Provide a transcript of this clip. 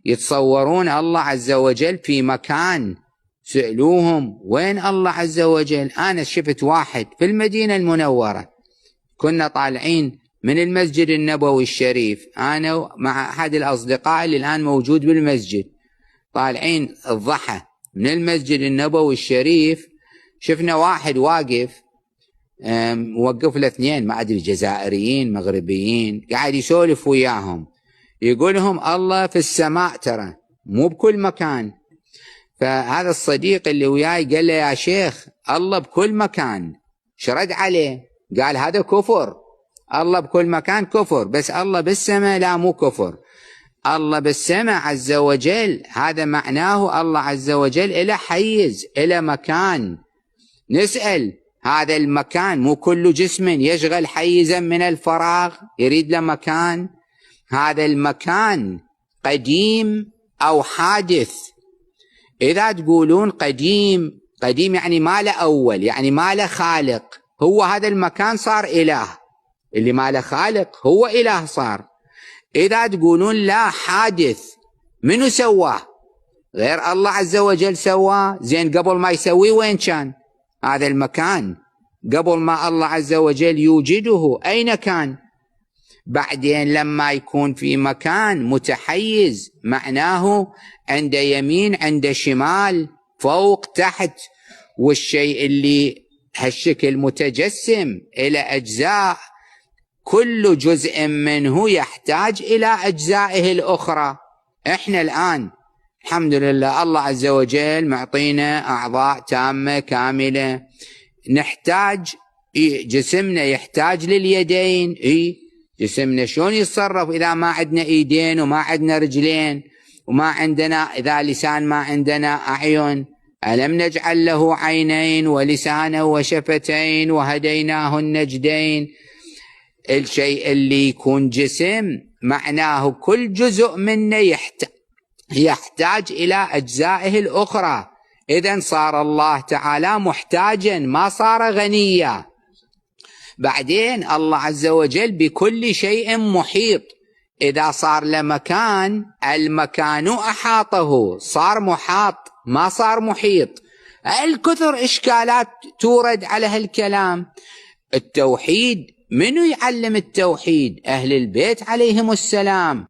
يتصورون الله عز وجل في مكان. سألوهم وين الله عز وجل؟ أنا شفت واحد في المدينة المنورة، كنا طالعين من المسجد النبوي الشريف أنا مع أحد الأصدقاء اللي الآن موجود بالمسجد، طالعين الضحى من المسجد النبوي الشريف، شفنا واحد واقف، موقف له اثنين ما أدري جزائريين مغربيين، قاعد يسولف وياهم، يقولهم الله في السماء ترى مو بكل مكان. فهذا الصديق اللي وياي قال له يا شيخ الله بكل مكان. شرد عليه قال هذا كفر، الله بكل مكان كفر، بس الله بالسماء لا مو كفر. الله بالسماء عز وجل هذا معناه الله عز وجل إلى حيز إلى مكان. نسأل هذا المكان مو كل جسم يشغل حيزا من الفراغ يريد له مكان؟ هذا المكان قديم أو حادث؟ إذا تقولون قديم، قديم يعني ما له أول، يعني ما له خالق، هو هذا المكان صار إله، اللي ما له خالق هو إله صار. إذا تقولون لا حادث، منو سواه؟ غير الله عز وجل سواه. زين قبل ما يسويه وين كان هذا المكان؟ قبل ما الله عز وجل يوجده أين كان؟ بعدين لما يكون في مكان متحيز معناه عند يمين عند شمال فوق تحت، والشيء اللي هالشكل متجسم إلى أجزاء، كل جزء منه يحتاج إلى أجزائه الأخرى. إحنا الآن الحمد لله الله عز وجل معطينا أعضاء تامة كاملة، نحتاج جسمنا يحتاج لليدين، جسمنا شلون يتصرف إذا ما عندنا إيدين وما عندنا رجلين وما عندنا إذا لسان ما عندنا أعين؟ ألم نجعل له عينين ولسانا وشفتين وهديناه النجدين؟ الشيء اللي يكون جسم معناه كل جزء منه يحتاج إلى أجزائه الأخرى. إذن صار الله تعالى محتاجا ما صار غنيا. بعدين الله عز وجل بكل شيء محيط، إذا صار لمكان المكان أحاطه صار محاط ما صار محيط. الكثر إشكالات تورد على هالكلام. التوحيد منو يعلم التوحيد؟ أهل البيت عليهم السلام.